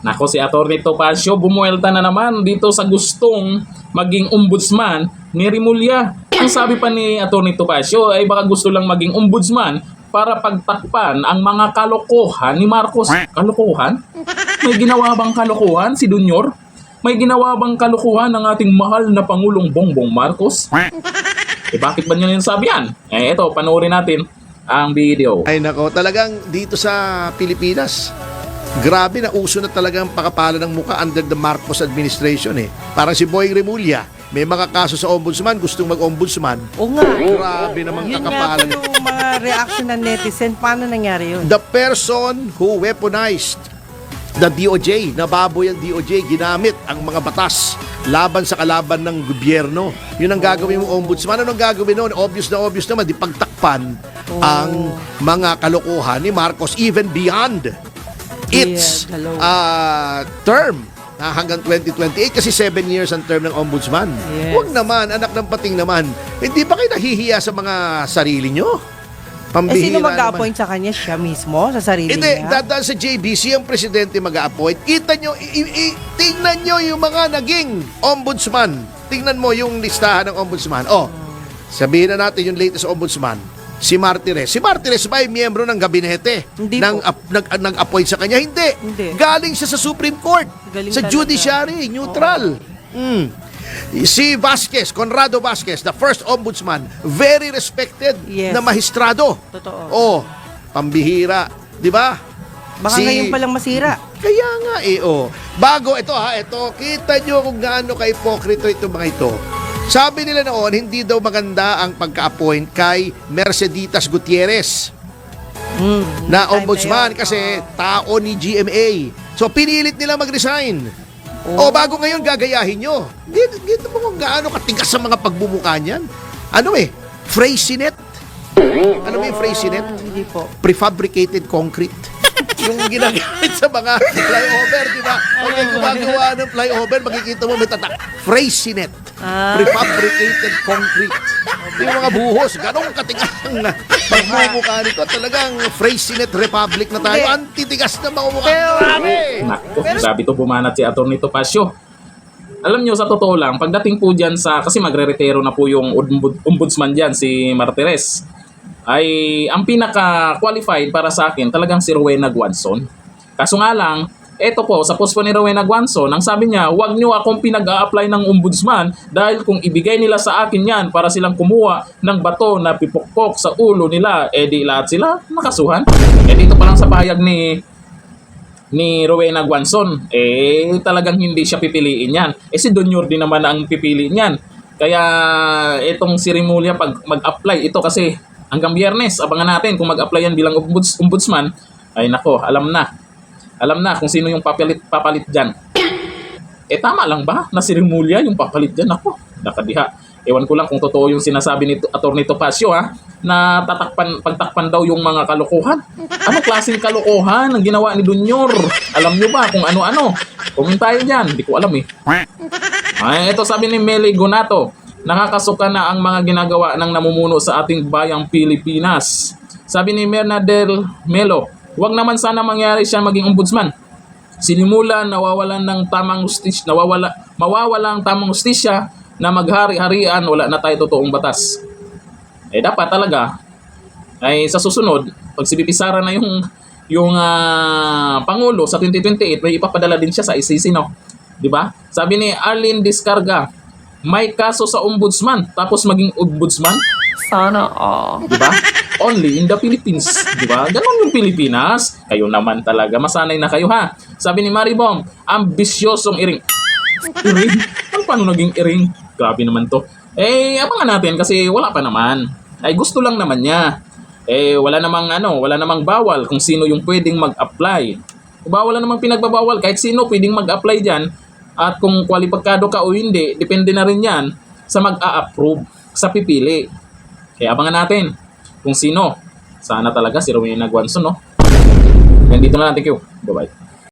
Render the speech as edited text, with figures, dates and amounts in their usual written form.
Nako, si Atty. Topacio bumuelta na naman dito sa gustong maging ombudsman ni Remulla. Ang sabi pa ni Atty. Topacio ay baka gusto lang maging ombudsman para pagtakpan ang mga kalokohan ni Marcos. Kalokohan? May ginawa bang kalokohan si Junior? May ginawa bang kalokohan ng ating mahal na Pangulong Bongbong Marcos? Bakit ba niya sabi yan? Eto, panoorin natin ang video. Ay nako, talagang dito sa Pilipinas, grabe na uso na talagang pakapala ng muka under the Marcos administration eh. Parang si Boying Remulla, may mga kaso sa ombudsman, gustong mag-ombudsman. O nga. Grabe namang Yun nga kakapalan. po yung mga reaction ng netizen. Paano nangyari yun? The person who weaponized the DOJ, nababoy ang DOJ, ginamit ang mga batas laban sa kalaban ng gobyerno. Yun ang gagawin mong ombudsman. Anong gagawin noon? Obvious naman, di pagtakpan ang mga kalokohan ni Marcos even beyond its term hanggang 2028 kasi 7 years ang term ng ombudsman. Yes. Huwag naman, anak ng pating naman. Hindi ba kayo nahihiya sa mga sarili nyo? Sino Pambihira mag-appoint sa kanya? Siya mismo? Sa sarili Hindi, niya? dadaan sa JBC ang presidente mag-a-appoint. Kita nyo, tingnan nyo yung mga naging ombudsman. Tingnan mo yung listahan ng ombudsman. Sabihin na natin yung latest ombudsman. Si Martires. Si Martires ba ay miyembro ng gabinete? Hindi ng, po. nag-appoint sa kanya? Hindi. Hindi. Galing siya sa Supreme Court. Galing sa talaga. judiciary, neutral. Si Vasquez, Conrado Vasquez, the first ombudsman, very respected Yes. na mahistrado. Totoo. Pambihira. Di ba? Baka ngayon palang masira. Kaya nga Bago ito kita nyo kung gaano ka-ipokrito ito mga ito. Sabi nila noon, hindi daw maganda ang pagka-appoint kay Merceditas Gutierrez na ombudsman kasi tao ni GMA. So pinilit nila mag-resign. Bago ngayon gagayahin nyo. Dito mo kung gaano katigas sa mga pagbumuka niyan. Freycinet. Ano may Freycinet? Hindi po. Prefabricated concrete. Yung ginagamit sa mga flyover, di ba? Pag may gumagawa ng flyover, makikita mo may tatak. Freycinet. Prefabricated concrete. Yung mga buhos, ganong katigas ang pagmumukha nito. Talagang Freycinet Republic na tayo. Antitigas na mga mukha. Nako, grabe to bumanat si Atty. Topacio. Alam nyo, sa totoo lang, pagdating po dyan kasi magre-retiro na po yung ombudsman dyan, si Martires, ay ang pinaka-qualified para sa akin talagang si Rowena Guanzon. Kaso nga lang, eto po, sa post po ni Rowena Guanzon, ang sabi niya, huwag nyo akong pinag-a-apply ng ombudsman dahil kung ibigay nila sa akin yan para silang kumuha ng bato na pipukpok sa ulo nila, di lahat sila nakasuhan. Dito pa lang sa pahayag ni Rowena Guanzon, talagang hindi siya pipiliin yan. Si Junior din naman ang pipiliin yan. Kaya itong si Remulla pag mag-apply, ito kasi hanggang Biyernes, abangan natin kung mag-apply yan bilang ombudsman. Ay nako, alam na kung sino yung papalit dyan. Tama lang ba na si Remulla yung papalit dyan? Ako, nakadiha. Ewan ko lang kung totoo yung sinasabi ni Atty. Topacio na pagtakpan daw yung mga kalokohan. Ano klaseng kalokohan ang ginawa ni Junior? Alam nyo ba kung ano-ano? Komentayo dyan, hindi ko alam ito sabi ni Meli Gonato, nakakasuka na ang mga ginagawa ng namumuno sa ating bayang Pilipinas. Sabi ni Mernadel Melo, huwag naman sana mangyari siya maging ombudsman. Sinimula mawawalan ang tamang hustisya na maghari-harian, wala na tayo totoong batas. Dapat talaga ay sa susunod, pag sibipisara na yung Pangulo sa 2028, may ipapadala din siya sa ICC, no? Di ba? Sabi ni Arlene Discarga, may kaso sa ombudsman tapos maging ombudsman? Sana di ba? Only in the Philippines, di ba? Ganon yung Pilipinas. Kayo naman talaga, masanay na kayo Sabi ni Maribom, ambisyosong iring. Iring? Paano naging iring? Grabe naman to. Abangan natin kasi wala pa naman. Gusto lang naman niya. Wala namang bawal kung sino yung pwedeng mag-apply. Wala namang pinagbabawal kahit sino pwedeng mag-apply diyan. At kung kwalipikado ka o hindi, depende na rin yan sa mag-a-approve, sa pipili. Kaya abangan natin kung sino. Sana talaga si Rowena Guanzon, no? Yan, dito na lang. Thank you. Bye-bye.